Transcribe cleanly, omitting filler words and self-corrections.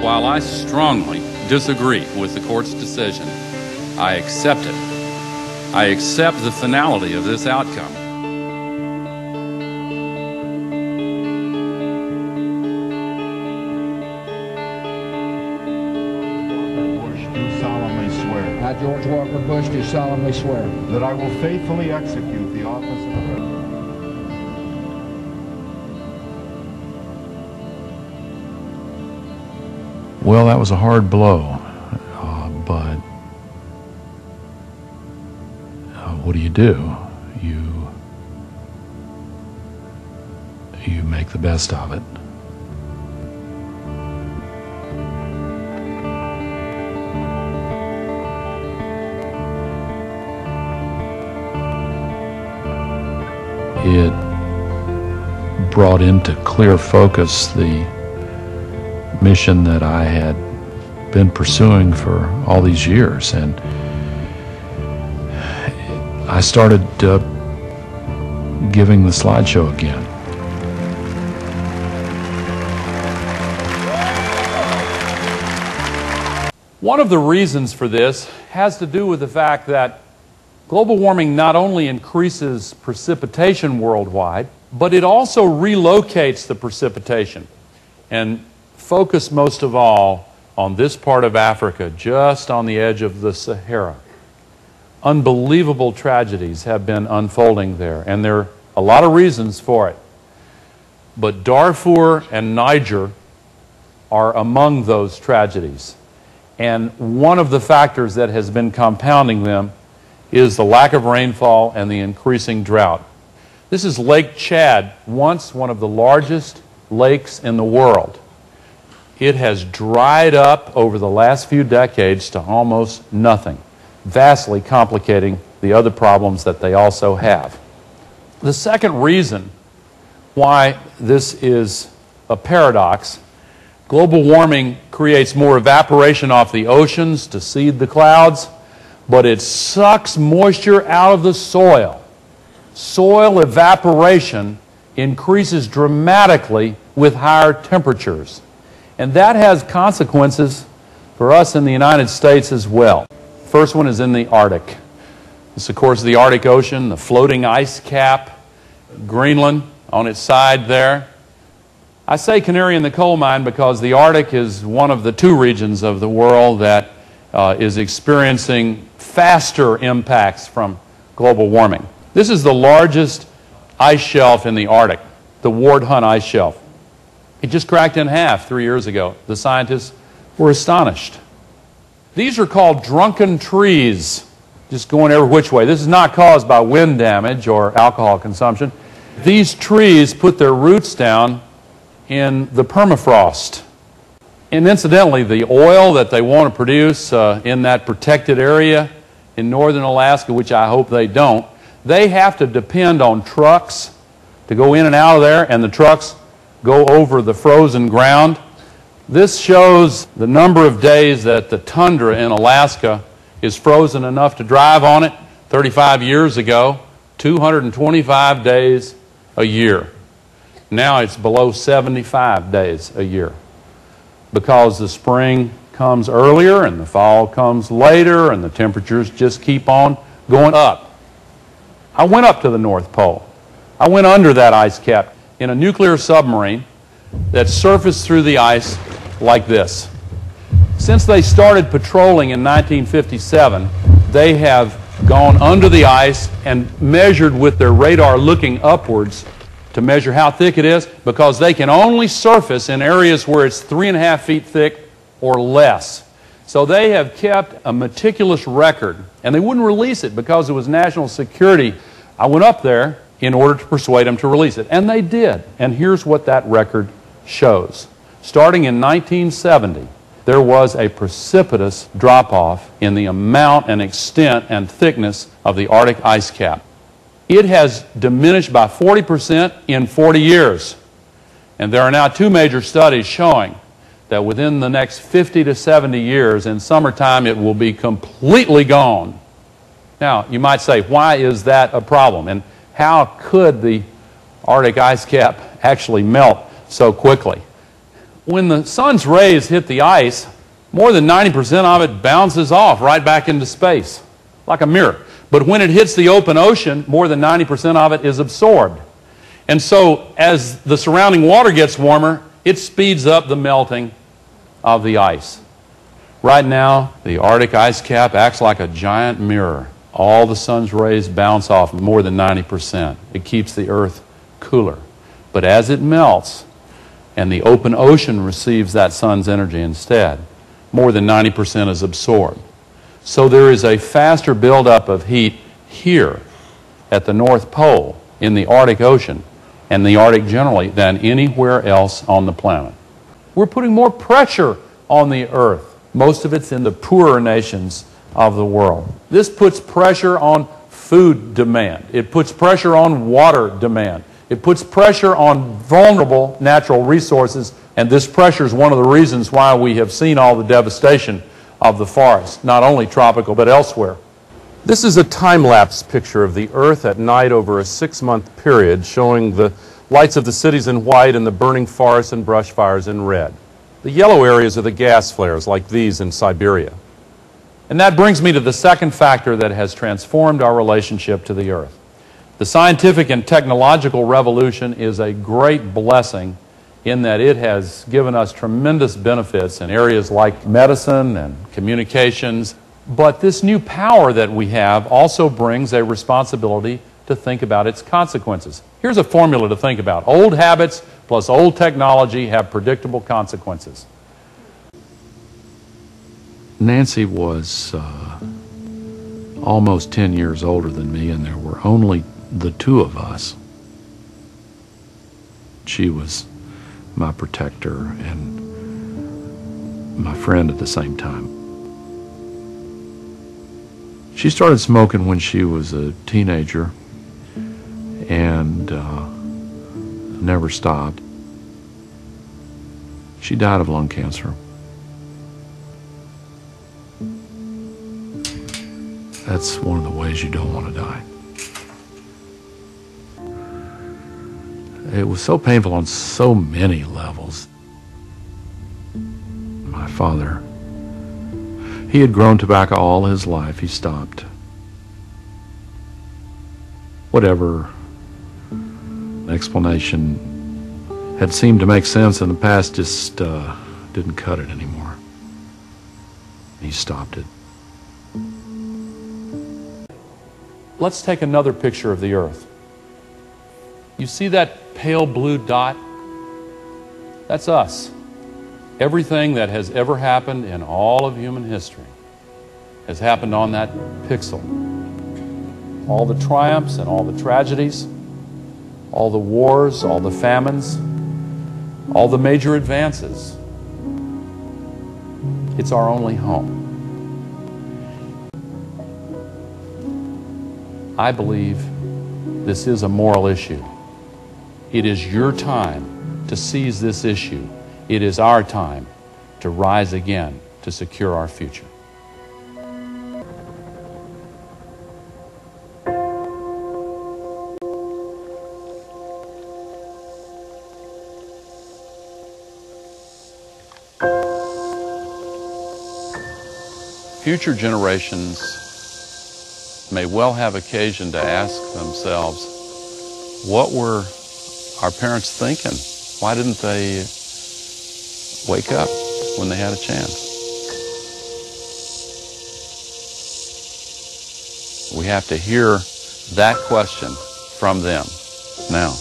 while I strongly disagree with the court's decision, I accept it. I accept the finality of this outcome. I, George Walker Bush, do solemnly swear that I will faithfully execute the office of President. Well, that was a hard blow, but what do? You make the best of it. It brought into clear focus the mission that I had been pursuing for all these years, and I started giving the slideshow again. One of the reasons for this has to do with the fact that global warming not only increases precipitation worldwide, but it also relocates the precipitation. And focus most of all on this part of Africa, just on the edge of the Sahara. Unbelievable tragedies have been unfolding there, and there are a lot of reasons for it. But Darfur and Niger are among those tragedies. And one of the factors that has been compounding them is the lack of rainfall and the increasing drought. This is Lake Chad, once one of the largest lakes in the world. It has dried up over the last few decades to almost nothing, vastly complicating the other problems that they also have. The second reason why this is a paradox, global warming creates more evaporation off the oceans to seed the clouds, but it sucks moisture out of the soil. Soil evaporation increases dramatically with higher temperatures. And that has consequences for us in the United States as well. First one is in the Arctic. This, of course, is the Arctic Ocean, the floating ice cap, Greenland on its side there. I say canary in the coal mine because the Arctic is one of the two regions of the world that is experiencing faster impacts from global warming. This is the largest ice shelf in the Arctic, the Ward Hunt ice shelf. It just cracked in half 3 years ago. The scientists were astonished. These are called drunken trees, just going every which way. This is not caused by wind damage or alcohol consumption. These trees put their roots down in the permafrost. And incidentally, the oil that they want to produce in that protected area in northern Alaska, which I hope they don't, they have to depend on trucks to go in and out of there, and the trucks go over the frozen ground. This shows the number of days that the tundra in Alaska is frozen enough to drive on it. 35 years ago, 225 days a year. Now it's below 75 days a year, because the spring comes earlier and the fall comes later and the temperatures just keep on going up. I went up to the North Pole. I went under that ice cap in a nuclear submarine that surfaced through the ice like this. Since they started patrolling in 1957, they have gone under the ice and measured with their radar looking upwards to measure how thick it is, because they can only surface in areas where it's 3.5 feet thick or less. So they have kept a meticulous record, and they wouldn't release it because it was national security. I went up there in order to persuade them to release it, and they did. And here's what that record shows. Starting in 1970, there was a precipitous drop-off in the amount and extent and thickness of the Arctic ice cap. It has diminished by 40% in 40 years. And there are now two major studies showing that within the next 50 to 70 years, in summertime, it will be completely gone. Now, you might say, why is that a problem? And how could the Arctic ice cap actually melt so quickly? When the sun's rays hit the ice, more than 90% of it bounces off right back into space, like a mirror. But when it hits the open ocean, more than 90% of it is absorbed. And so as the surrounding water gets warmer, it speeds up the melting of the ice. Right now, the Arctic ice cap acts like a giant mirror. All the sun's rays bounce off more than 90%. It keeps the Earth cooler. But as it melts and the open ocean receives that sun's energy instead, more than 90% is absorbed. So there is a faster buildup of heat here at the North Pole in the Arctic Ocean and the Arctic generally than anywhere else on the planet. We're putting more pressure on the Earth. Most of it's in the poorer nations of the world. This puts pressure on food demand. It puts pressure on water demand. It puts pressure on vulnerable natural resources, and this pressure is one of the reasons why we have seen all the devastation of the forest, not only tropical but elsewhere. This is a time-lapse picture of the Earth at night over a 6-month period, showing the lights of the cities in white and the burning forests and brush fires in red. The yellow areas are the gas flares, like these in Siberia. And that brings me to the second factor that has transformed our relationship to the Earth. The scientific and technological revolution is a great blessing in that it has given us tremendous benefits in areas like medicine and communications. But this new power that we have also brings a responsibility to think about its consequences. Here's a formula to think about. Old habits plus old technology have predictable consequences. Nancy was almost 10 years older than me, and there were only the two of us. She was my protector and my friend at the same time. She started smoking when she was a teenager and never stopped. She died of lung cancer. That's one of the ways you don't want to die. It was so painful on so many levels. My father, he had grown tobacco all his life. He stopped. Whatever explanation had seemed to make sense in the past just didn't cut it anymore. He stopped it. Let's take another picture of the Earth. You see that pale blue dot? That's us. Everything that has ever happened in all of human history has happened on that pixel. All the triumphs and all the tragedies, all the wars, all the famines, all the major advances. It's our only home. I believe this is a moral issue. It is your time to seize this issue. It is our time to rise again to secure our future. Future generations may well have occasion to ask themselves, what were our parents thinking? Why didn't they wake up when they had a chance? We have to hear that question from them now.